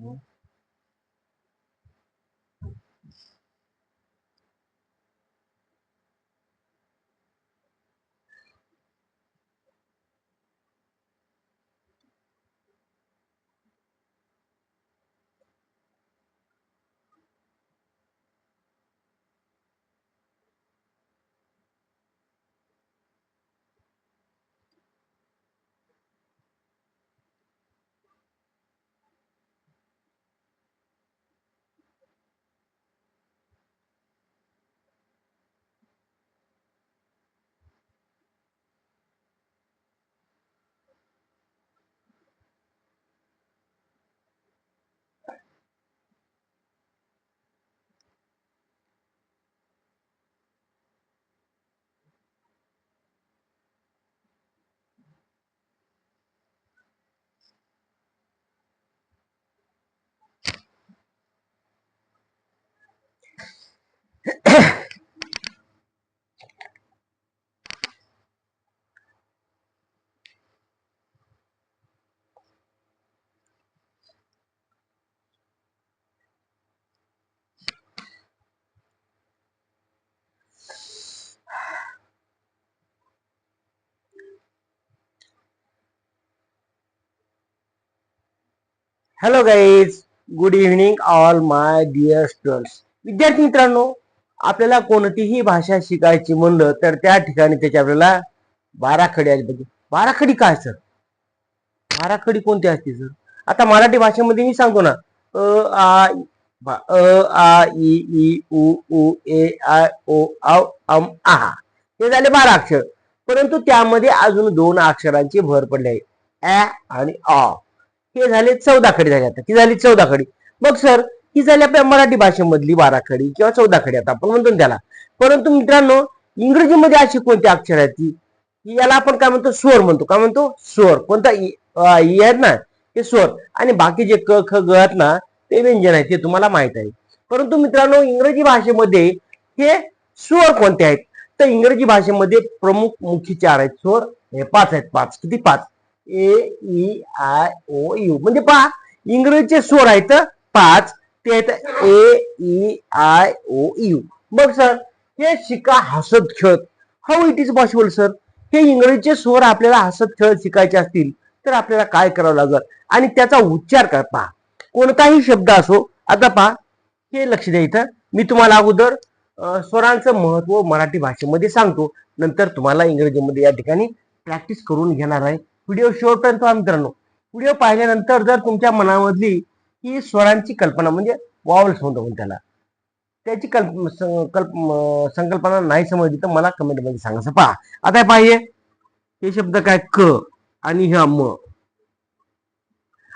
Hello guys, good evening all my dear students. विद्यार्थी मित्रांनो, आपल्याला कोणतीही भाषा शिकायची म्हणलं तर त्या ठिकाणी त्याची आपल्याला बाराखडी आली पाहिजे. बाराखडी काय सर? बाराखडी कोणती असते सर? आता मराठी भाषेमध्ये मी सांगतो ना, आ इ ई उ ऊ ए आय ओ औ अम आ, हे झाले 12 अक्षर. परंतु त्यामध्ये अजून 2 अक्षरांची भर पडली आहे, ॲ आणि आ. हे झाले 14 खडी झाले. आता ती झाली 14 खडी. मग सर, ही झाली आपल्या मराठी भाषेमधली 12 खडी किंवा 14 खडी आता आपण म्हणतो त्याला. परंतु मित्रांनो, इंग्रजीमध्ये अशी कोणती अक्षर आहेत की याला आपण काय म्हणतो? स्वर म्हणतो. काय म्हणतो? स्वर. कोणता? ई आहेत ना, ते स्वर. आणि बाकी जे क ख ग आहेत ना, ते व्यंजन आहेत, ते तुम्हाला माहित आहे. परंतु मित्रांनो, इंग्रजी भाषेमध्ये हे स्वर कोणते आहेत? तर इंग्रजी भाषेमध्ये प्रमुख मुख्य 4 आहेत स्वर. हे 5 आहेत. 5 किती? 5. ए ई आय ओ यू. म्हणजे पहा, इंग्रजीचे स्वर आहेत 5. ते आहेत ए ई आय ओ यू. मग सर, हे शिका हसत खेळत. How it is possible sir? हे इंग्रजीचे स्वर आपल्याला हसत खेळत शिकायचे असतील तर आपल्याला काय करावं लागेल आणि त्याचा उच्चार कर. पहा, कोणताही शब्द असो. आता पहा, हे लक्ष द्या. इथं मी तुम्हाला अगोदर स्वरांचं महत्व मराठी भाषेमध्ये सांगतो, नंतर तुम्हाला इंग्रजीमध्ये या ठिकाणी प्रॅक्टिस करून घेणार आहे. व्हिडिओ शेवटपर्यंत पहा मित्रांनो. व्हिडिओ पाहिल्यानंतर जर तुमच्या मनामधली ही स्वरांची कल्पना, म्हणजे वॉवल्स म्हणतो त्याला, त्याची संकल्पना नाही समजली तर मला कमेंटमध्ये सांगा. पहा, आता पाहिजे हे शब्द काय? क आणि हा म.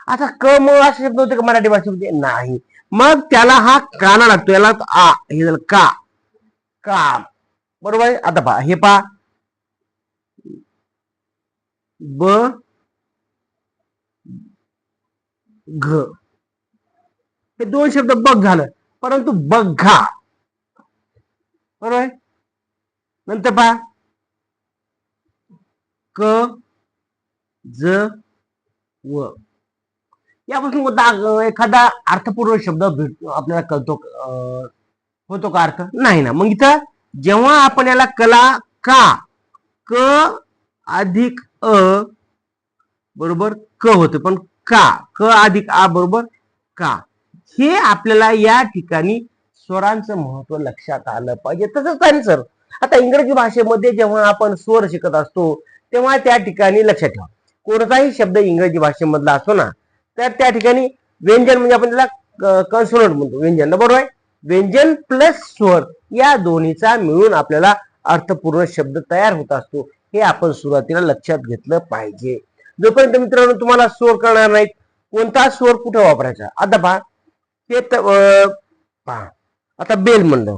आता क म असे शब्द होते का मराठी भाषेमध्ये? नाही. मग त्याला हा काना लागतो, याला आ. हे झालं का. का. बरोबर आहे. आता पहा, हे पहा, ब घ. हे 2 शब्द बघ झालं. परंतु बघा, बरोबर आहे. नंतर पहा, क ज व. यापासून एखादा अर्थपूर्ण शब्द आपल्याला कळतो, होतो का अर्थ? नाही ना. मग इथं जेव्हा आपण याला कला का, क अधिक अ बरोबर क होते, पण का, क अधिक आ बरोबर का. हे आपल्याला या ठिकाणी स्वरांचं महत्व लक्षात आलं पाहिजे. तसंच आहे सर, आता इंग्रजी भाषेमध्ये जेव्हा आपण स्वर शिकत असतो तेव्हा त्या ठिकाणी लक्षात ठेवा, कोणताही शब्द इंग्रजी भाषेमधला असतो ना, तर त्या ठिकाणी व्यंजन, म्हणजे आपण त्याला कन्सोनंट म्हणतो, व्यंजन. बरोबर आहे. व्यंजन प्लस स्वर या दोन्हीचा मिळून आपल्याला अर्थपूर्ण शब्द तयार होत असतो. हे आपण सुरुवातीला लक्षात घेतलं पाहिजे. जोपर्यंत मित्रांनो तुम्हाला स्वर कळणार नाहीत, कोणता स्वर कुठे वापरायचा. आता पहा, ते पहा, आता बेल म्हणलं,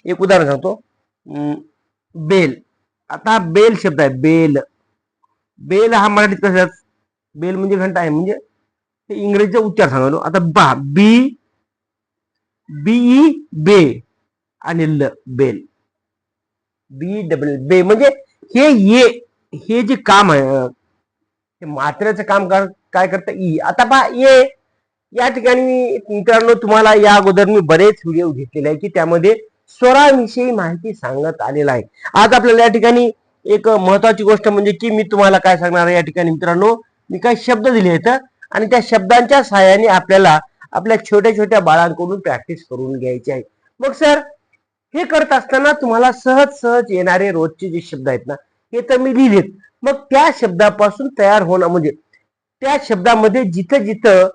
एक उदाहरण सांगतो. बेल. आता बेल शब्द आहे, बेल. बेल हा मराठीत कसा? बेल म्हणजे घंटा आहे, म्हणजे इंग्रजीचा उच्चार सांगतो. आता पहा, बी बीई बे आणि ल, बेल. बी डबल बे. म्हणजे हे ये, हे जे काम आहे, मात्रेचं काम काय करतं? ई. आता पहा, ये या ठिकाणी मित्रांनो तुम्हाला या अगोदर मी बरेच व्हिडिओ घेतलेले आहे की त्यामध्ये स्वराविषयी माहिती सांगत आलेला आहे. आज आपल्याला या ठिकाणी एक महत्वाची गोष्ट म्हणजे की मी तुम्हाला काय सांगणार आहे या ठिकाणी मित्रांनो, मी काही शब्द दिले आहेत आणि त्या शब्दांच्या सहाय्याने आपल्याला आपल्या छोट्या छोट्या बाळांकडून प्रॅक्टिस करून घ्यायची आहे. मग सर हे करत असताना तुम्हाला सहज सहज येणारे रोजचे जे शब्द आहेत ना हे तर मी लिहिलेत. मग त्या शब्दापासून तयार होणं म्हणजे त्या शब्दामध्ये जिथं जिथं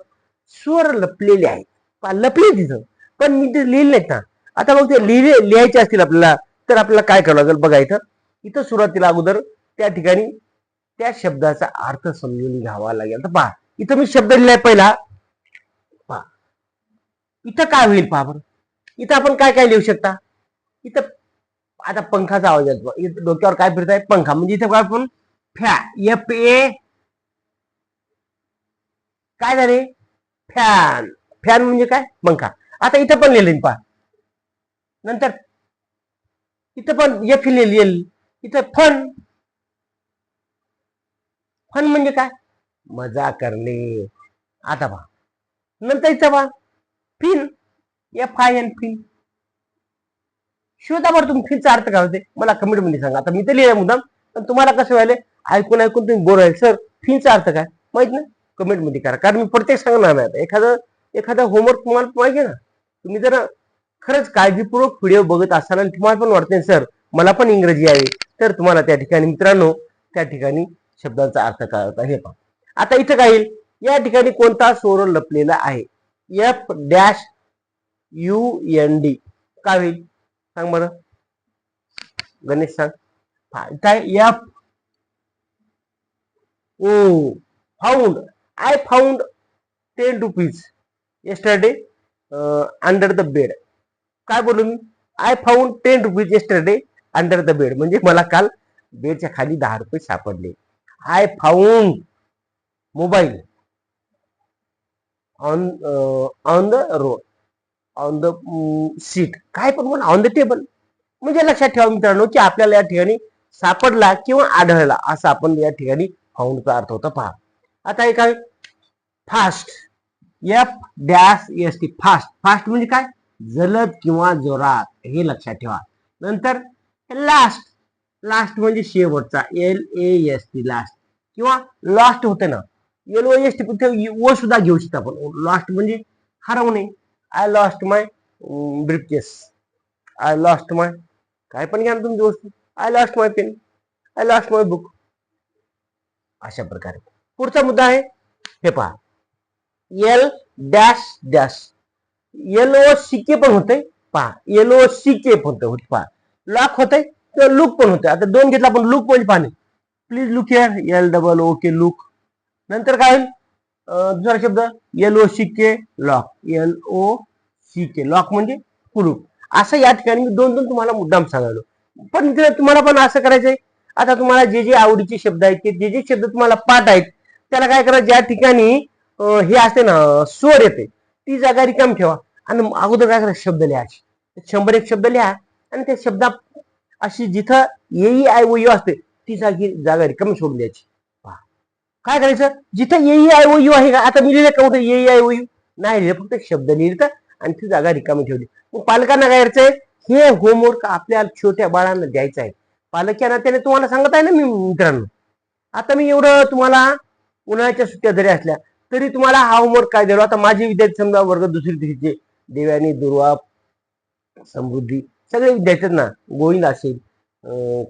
स्वर लपलेले आहेत लपले तिथं पण मी ते लिहिले नाहीत ना. आता मग ते लिहायचे असतील आपल्याला तर आपल्याला काय करावं लागेल बघा. इथं सुरुवातीला अगोदर त्या ठिकाणी त्या शब्दाचा अर्थ समजून घ्यावा लागेल. तर पहा इथं मी शब्द लिहिलाय पहिला. पहा इथं काय होईल पहा बरं. इथं आपण काय काय लिहू शकता. इथं आता पंखाचा आवाज येतो. इथं डोक्यावर काय फिरताय पंखा म्हणजे इथं काय आपण काय झाले फॅन. फॅन म्हणजे काय पंखा. आता इथं पण लिहिलं पहा. नंतर इथं पण एफ लिहिलं. इथं फन. फन म्हणजे काय मजा करणे. आता पहा नंतर इथं पहा फिन FIN फिन. शोधा बरं तुम्ही फिनचा अर्थ काय होते मला कमेंट मध्ये सांगा. आता मी तर लिहिलं मुद्दाम पण तुम्हाला कसं व्हायला ऐकून ऐकून तुम्ही बोर व्हाल सर फिनचा अर्थ काय माहित नाही कमेंट मध्ये करा. कारण मी प्रत्येक सांगणार नाही. एखादा होमवर्क तुम्हाला पाहिजे ना. तुम्ही जर खरंच काळजीपूर्वक व्हिडिओ बघत असाल आणि तुम्हाला पण वाटते सर मला पण इंग्रजी आहे तर तुम्हाला त्या ठिकाणी मित्रांनो त्या ठिकाणी शब्दांचा अर्थ कळता हे पहा. आता इथं काय येईल या ठिकाणी कोणता स्वर लपलेला आहे FUND काय होईल सांग बरं गणेश सांग. काय found. I found 10 rupees yesterday under the bed. काय बोलू मी I found 10 rupees yesterday under the bed म्हणजे मला काल बेडच्या खाली 10 रुपये सापडले. I found mobile on the road on the seat काय पण म्हणा ऑन द टेबल. म्हणजे लक्षात ठेवा मित्रांनो की आपल्याला या ठिकाणी सापडला किंवा आढळला असा आपण या ठिकाणी फाउंडचा अर्थ होता पहा. आता हे काय फास्ट FDST फास्ट. फास्ट म्हणजे काय जलद किंवा जोरात हे लक्षात ठेवा. नंतर लास्ट. लास्ट म्हणजे शेवटचा LAST लास्ट किंवा लास्ट होते ना LOST ओ सुद्धा घेऊ शकतो आपण. लास्ट म्हणजे हरवणे. I lost my briefcase. I lost my काय पण घ्या तुमची वस्तू. I lost my pen. I lost my book. अशा प्रकारे पुढचा मुद्दा आहे हे पहा LDS LOCK पण होते पहा. LOCK पण होते पहा. लॉक होते किंवा लुक पण होते. आता दोन घेतला आपण लुक म्हणजे पाहणे please look here LOOK look. नंतर काय होईल दुसरा शब्द LOCK लॉक LOCK लॉक म्हणजे कुलूप. असं या ठिकाणी मी दोन तुम्हाला मुद्दाम सांगायलो. पण तुम्हाला पण असं करायचंय. आता तुम्हाला जे जे आवडीचे शब्द आहेत ते जे शब्द तुम्हाला पाठ आहेत त्याला काय करा ज्या ठिकाणी हे असते ना स्वर येते ती जागा रिकाम ठेवा आणि अगोदर काय करा शब्द लिहायचे 100 शब्द लिहा आणि त्या शब्दा अशी जिथं AEIOU असते ती जागा रिकामी सोडून द्यायची. काय करायचं जिथं AEIOU आहे का आता मी लिहिलं का कुठे AEIOU नाही लिहिलं फक्त शब्द लिहिलं आणि ती जागा रिकामी ठेवली. मग पालकांना काय करायचंय हे होमवर्क आपल्या छोट्या बाळांना द्यायचं आहे. पालक या नात्याने तुम्हाला सांगत आहे ना मी मित्रांनो. आता मी एवढं तुम्हाला उन्हाळ्याच्या सुट्ट्या जरी असल्या तरी तुम्हाला हा होमवर्क काय दिला. आता माझे विद्यार्थी समजा वर्ग दुसरी तिसरीचे देव्यानी दुर्वा समृद्धी सगळे विद्यार्थी ना गोविंद असेल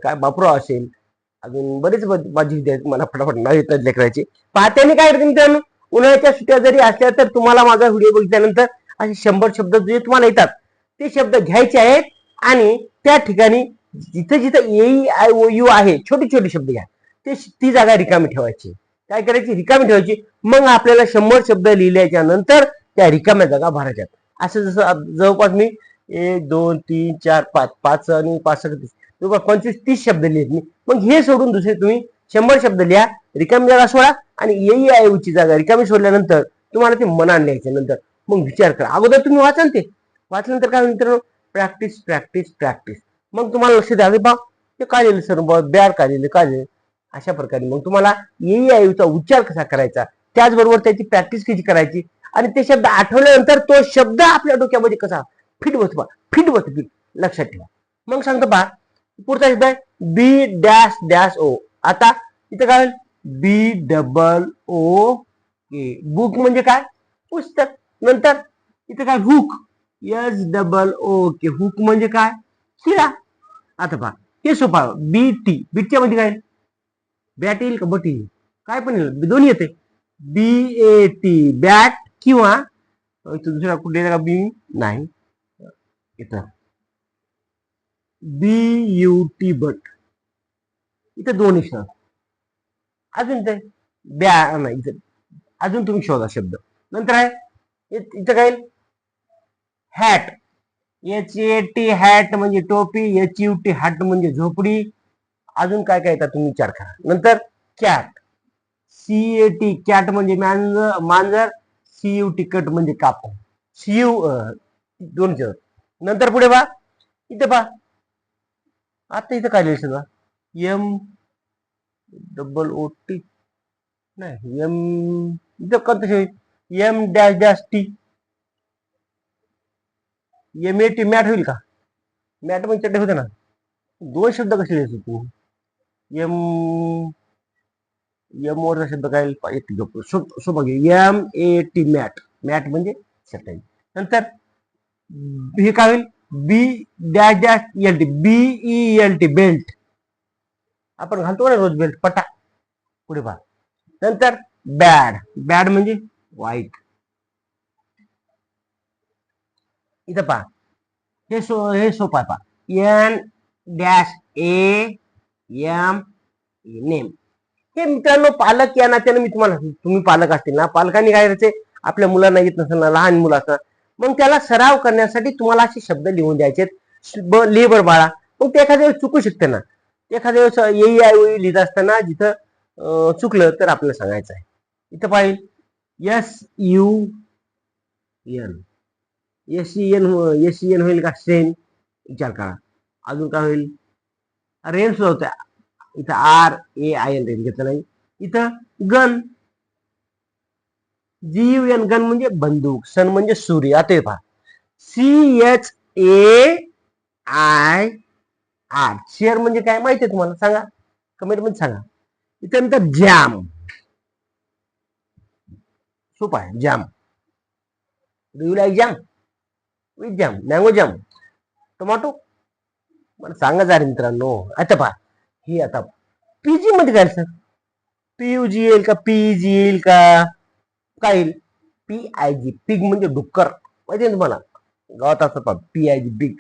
काय बापराव असेल अजून बरेच माझे विद्यार्थी मला फटाफट नाव येतात लेकरायचे. पाहत्याने काय करते मित्रांनो उन्हाळ्याच्या सुट्ट्या जरी असल्या तर तुम्हाला माझा व्हिडिओ बघितल्यानंतर असे 100 शब्द जे तुम्हाला येतात ते शब्द घ्यायचे आहेत आणि त्या ठिकाणी जिथे जिथे AEIOU आहे छोटे छोटे शब्द घ्या ती जागा रिकामी ठेवायची. काय करायची रिकामी ठेवायची. मग आपल्याला 100 शब्द लिहिल्याच्या नंतर त्या रिकाम्या जागा भरायच्या. असं जसं जवळपास मी 1 2 3 4 5 5 आणि 5 25 30 शब्द लिहित मी. मग हे सोडून दुसरे तुम्ही 100 शब्द लिहा रिकामी जागा सोडा आणि AEIOU ची जागा रिकामी सोडल्यानंतर तुम्हाला ते मनाने लिहायचे. नंतर मग विचार करा अगोदर तुम्ही वाचा ते वाचल्यानंतर काय मित्रांनो प्रॅक्टिस प्रॅक्टिस प्रॅक्टिस. मग तुम्हाला लक्ष द्यावे बा ते काय लिहिलं सर बॅड काय लिहिलं काय लिहिलं. अशा प्रकारे मग तुम्हाला AEIOU चा उच्चार कसा करायचा त्याचबरोबर त्याची प्रॅक्टिस कशी करायची आणि ते शब्द आठवल्यानंतर तो शब्द आपल्या डोक्यामध्ये कसा फिट बसतो, फिट बसतो, फिट लक्षात ठेवा. मग सांगतो पहा पुढचा शब्द आहे बी डॅश डॅश ओ. आता इथं काय बी डबल ओ के. बुक म्हणजे काय पुस्तक. नंतर इथं काय हुक एस डबल ओ के. हुक म्हणजे काय खिळा. आता पहा हे सोपा बी टी. बीटच्या मध्ये काय बॅट येईल का बट येईल काय पण येईल दोन्ही येते. बी ए टी बॅट किंवा दुसरा कुठे का बी नाही इथं बी यू टी बट. इथं दोन असतात. अजून ते बॅ नाही इथं अजून तुम्ही शोधा शब्द. नंतर आहे इथं काय hat H A T hat म्हणजे टोपी. एच यू टी हॅट म्हणजे झोपडी. अजून काय काय येतात तुम्ही विचार करा. नंतर cat C A T cat म्हणजे मांजर. सी यू टी कट म्हणजे काप. सी यू दोन. नंतर पुढे बा इथे पा आता इथं काय लिहायचं एम डबल ओ टी नाही एम इथं कसं होईल M dash dash T. M A T mat होईल का मॅट म्हणजे चड्डे होते ना. दोन शब्द कसे लिहायचे तू एम एम वरचा शब्द काय सोपा घे M A T mat. Mat म्हणजे चटई. नंतर हे काय होईल B dash dash L T B E L T belt. आपण घालतो ना रोज बेल्ट पटा. पुढे पहा नंतर बॅड. बॅड म्हणजे वाईट. इथं पहा हे सोपं आहे पहा N dash A M name. हे मित्रांनो पालक या नात्याने मी तुम्हाला तुम्ही पालक असतील ना पालकांनी काय करायचे आपल्या मुलांना येत नसेल ना लहान मुलं असतात मग त्याला सराव करण्यासाठी तुम्हाला असे शब्द लिहून द्यायचे. लिह बर बाळा. मग ते एखाद्या वेळेस चुकू शकते ना. एखाद्या वेळेस येई आय ओई लिहित असताना जिथं चुकलं तर आपल्याला सांगायचं आहे. इथं पाहिजे S U N. S N होईल का सेन विचार करा. अजून काय होईल रेन सुद्धा होत्या. इथं R A I N rain घेतलं नाही. इथं gun G U N gun म्हणजे बंदूक. सन म्हणजे सूर्य. आता पहा C H A I R. Share म्हणजे काय माहिती आहे तुम्हाला सांगा कमेंट मध्ये सांगा. इथं नंतर जॅम. सोपा आहे jam. Do you like jam with jam mango jam tomato मला सांगा जरा मित्रांनो. आता पहा ही आता पीजी मध्ये काय सर पीयूजी येईल का पीजी येईल का काय येईल पी आय जी. पिग म्हणजे डुक्कर माहिती आहे तुम्हाला गावात असं पहा पी आय जी बिग.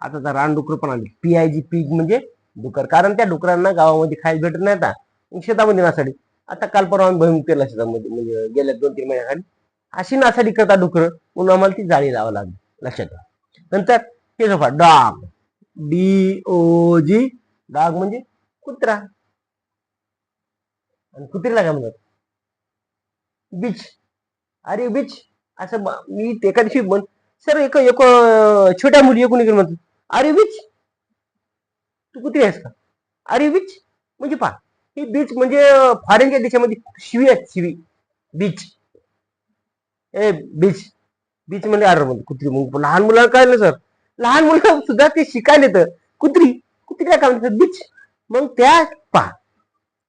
आता तर रानडुकर पण आले. पी आय जी पीग म्हणजे डुकर. कारण त्या डुकरांना गावामध्ये खायला भेटत नाही. आता शेतामध्ये नासाडी. आता काल परवा भूमी पेरला शेतामध्ये म्हणजे गेल्या 2-3 महिन्याखाली अशी नासाडी करता डुकर म्हणून आम्हाला ती जाळी लावा लागली लक्षात ठेवा. नंतर हे सोपा डॉग डी ओ जी. डॉग म्हणजे कुत्रा. आणि कुत्रीला काय म्हणतात बीच. अरे बीच असं मी एका दिवशी म्हण सर एक एक छोट्या मुली एकूण म्हणतात अरे बीच तू कुत्री आहेस का अरे बीच म्हणजे पहा ही बीच म्हणजे फॉरेनच्या देशामध्ये शिवी आहे शिवी बीच. ए बीच बीच म्हणजे अरे म्हणजे कुत्री मग लहान मुलांना कळलं सर. लहान मुलं सुद्धा ते शिकायला येतं कुत्री कुत्रीला काय म्हणतात बीच. मग त्या पहा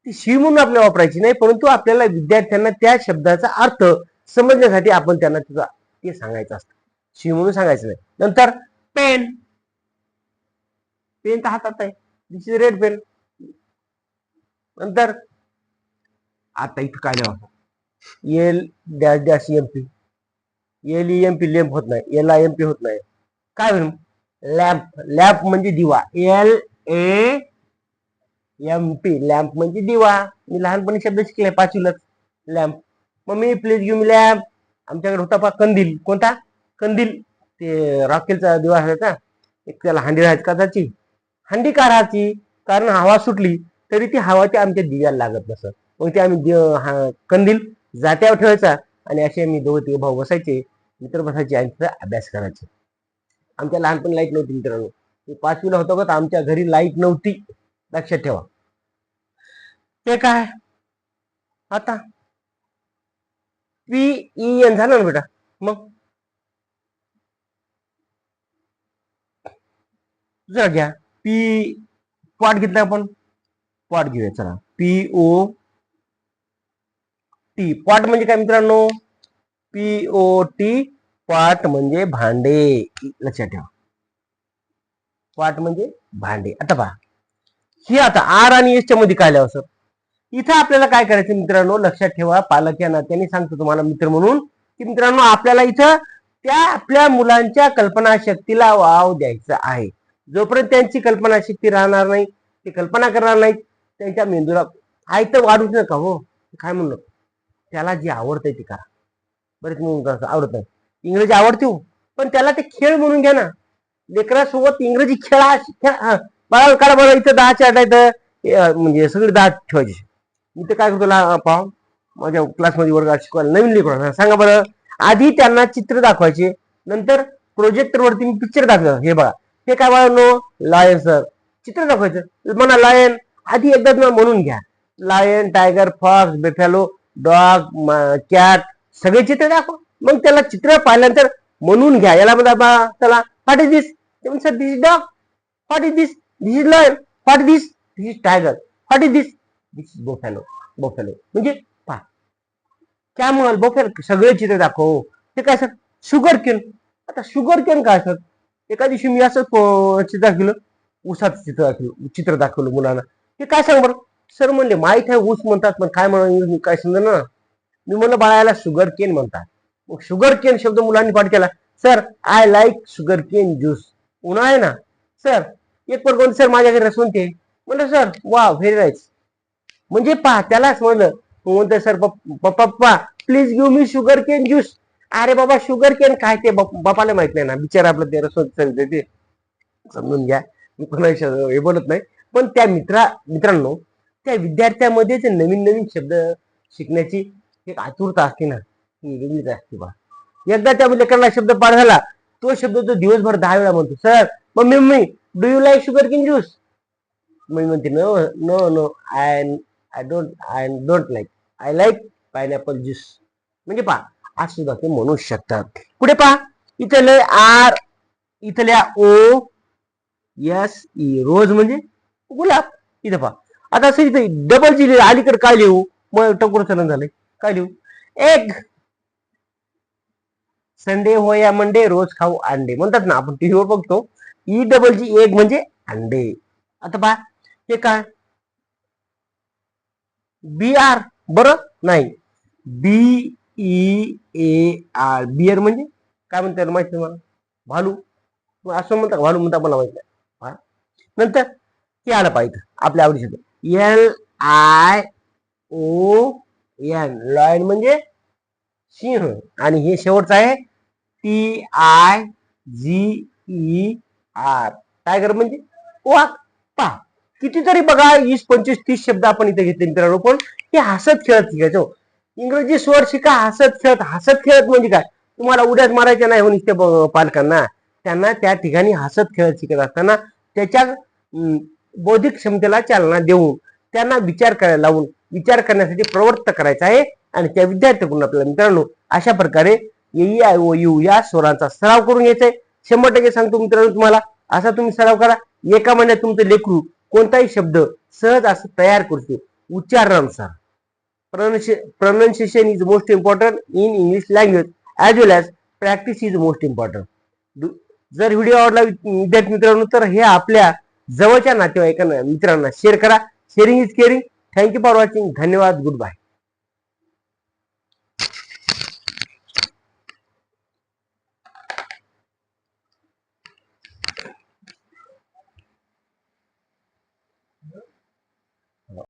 ती शिव म्हणून आपल्याला वापरायची नाही परंतु आपल्याला विद्यार्थ्यांना त्या शब्दाचा अर्थ समजण्यासाठी आपण त्यांना तुझा ते सांगायचं असतं. शिव म्हणून सांगायचं नाही. नंतर पेन. पेन तर हातात आहे दिस इज रेड पेन. नंतर आता इथं काय नाही L dash dash M P. L E M P lamp होत नाही. एल आय एम पी होत नाही. काय म्हणून लॅम्प. लॅम्प म्हणजे दिवा. L A M P lamp म्हणजे दिवा. मी लहानपणी शब्द शिकले 5वीलाच lamp. Mummy please give me lamp. आमच्याकडे होता पा कंदील. कोणता कंदील ते रॉकेलचा दिवा असायचा. एक त्याला हांडी राहायची काचाची. हांडी का राहायची कारण हवा सुटली तरी ती हवा ती आमच्या दिव्याला लागत नसत. मग ते आम्ही कंदील जात्यावर ठेवायचा आणि असे आम्ही 2-3 भाऊ बसायचे मित्र बसायचे आणि तिथं अभ्यास करायचे. आमच्या लहानपणी लाईट नव्हती मित्रांनो. 5वीला होतो का आमच्या घरी लाईट नव्हती लक्षात ठेवा. ते काय आता PEN झालं ना बेटा. मग दुसरा घ्या. पॉट घेतला आपण, पॉट घेऊया चला. POT. पॉट म्हणजे काय मित्रांनो? POT. पॉट म्हणजे भांडे, लक्षात ठेवा. पॉट म्हणजे भांडे. आता पहा, ही आता आर आणि एसच्या मध्ये काय लिहावं सर? इथं आपल्याला काय करायचं मित्रांनो, लक्षात ठेवा. पालक या नात्याने सांगतो तुम्हाला मित्र म्हणून, की मित्रांनो आपल्याला इथं त्या आपल्या मुलांच्या कल्पनाशक्तीला वाव द्यायचा आहे. जोपर्यंत त्यांची कल्पनाशक्ती राहणार नाही, ते कल्पना करणार नाहीत, त्यांच्या मेंदूला तर वाढूच नका हो. काय म्हणलं, त्याला जे आवडतंय ते करा. बरेच म्हणून आवडत नाही, इंग्रजी आवडते हो, पण त्याला ते खेळ म्हणून घ्या ना. लेकरासोबत इंग्रजी खेळा. बाळा काढा बरं, इथं 10 आठ आहेत, म्हणजे सगळे 10 ठेवायचे. मी तर काय करतो पाव, माझ्या क्लासमध्ये वर्गात शिकवायला नवीन लेकरं सांगा बरं, आधी त्यांना चित्र दाखवायचे, नंतर प्रोजेक्टर वरती मी पिक्चर दाखवतो. हे बघा, हे काय बाळांनो, लायन सर, चित्र दाखवायचं म्हणा. लायन आधी एकदा म्हणून घ्या. Lion, tiger, fox, buffalo, dog, cat, सगळे चित्र दाखवा. मग त्याला चित्र पाहिल्यानंतर म्हणून घ्या. याला म्हणा चला, what is this? Sir, this is dog. What is this? This is lion. What is this? This is tiger. What is this? This is buffalo. Buffalo म्हणजे पहा, कॅमल, बोफॅलो, सगळे चित्र दाखव. ते काय सर? Sugar cane. आता शुगर केन काय sir? एका दिवशी मी असं चित्र दाखवलं, ऊसाचं चित्र दाखवलं मुलांना. ते काय सांग बरं सर? म्हणले माहित आहे ऊस म्हणतात, पण काय म्हणा काय समजा ना. मी म्हणलं बाळाला शुगर केन म्हणतात. मग शुगर केन शब्द मुलांनी पाठ केला. Sir, I like sugar cane juice. उन्हा आहे ना सर, एक कोण सर माझ्या घरी रसवंती. म्हणलं सर वा, व्हेरी नाईस. म्हणजे पहा, त्याला समजलं. म्हणतो सर पप्पा please give me sugar cane juice. अरे बाबा, शुगर केन काय ते बापाला माहित नाही ना, बिचारा आपलं ते रसवंत ते समजून घ्या. मी कोणाविषयी हे बोलत नाही, पण त्या मित्रांनो, त्या विद्यार्थ्यामध्ये जे नवीन नवीन शब्द शिकण्याची एक आतुरता असते ना, ती वेगळीच असते बा. एकदा त्या लेकराला शब्द पाठ झाला, तो शब्द तो दिवसभर 10 वेळा म्हणतो. Sir, mummy do you like sugar cane juice? मी म्हणते no no no, I don't like, I like pineapple juice. म्हणजे पहा, आज सुद्धा ते म्हणू शकतात. पुढे पहा, इथले आर, इथल्या OSE, रोज म्हणजे गुलाब. इथे पहा, आता असं इथे डबल जी अलीकडे काय लिहू? मग टकोर चलन झालंय. काय लिहू? एग. संडे हो या मंडे, रोज खाऊ अंडे म्हणतात ना, आपण टीव्हीवर बघतो. EGG, एग म्हणजे अंडे. आता पहा, हे काय? BR, बरं नाही, BEAR, बिअर म्हणजे काय म्हणतात माहिती तुम्हाला? भालू. असं म्हणतात, भालू म्हणतात, मला माहित नाही. नंतर हे आलं पाहिजे आपल्या आवडीसाठी, LION, लॉयन म्हणजे सिंह. आणि हे शेवटचं आहे TIGER, टायगर म्हणजे वाघ. पहा, कितीतरी बघा, 20, 25, 30 शब्द आपण इथे घेतले मित्रांनो, पण हे हसत खेळत शिकायचो. इंग्रजी स्वर शिका हसत खेळत. हसत खेळत म्हणजे काय? तुम्हाला उड्यात मारायच्या नाही म्हणून ते पालकांना, त्यांना त्या ठिकाणी हसत खेळत शिकत असताना त्याच्या बौद्धिक क्षमतेला चालना देऊन, त्यांना विचार करायला लावून, विचार करण्यासाठी प्रवृत्त करायचं आहे. आणि त्या विद्यार्थ्यांकडून आपल्याला मित्रांनो अशा प्रकारे EIOU या स्वरांचा सराव करून घ्यायचा आहे. 100% सांगतो मित्रांनो तुम्हाला, असा तुम्ही सराव करा. एका महिन्यात तुमचं लेकरू कोणताही शब्द सहज असं तयार करतो उच्चारणानुसार. Pronunciation is most important in English language as well as practice is most important. जर व्हिडिओ आवडला विद्यार्थी मित्रांनो, तर हे आपल्या जवळच्या नातेवाईकांना, मित्रांना शेअर करा. Sharing is caring. Thank you for watching. धन्यवाद. Good bye.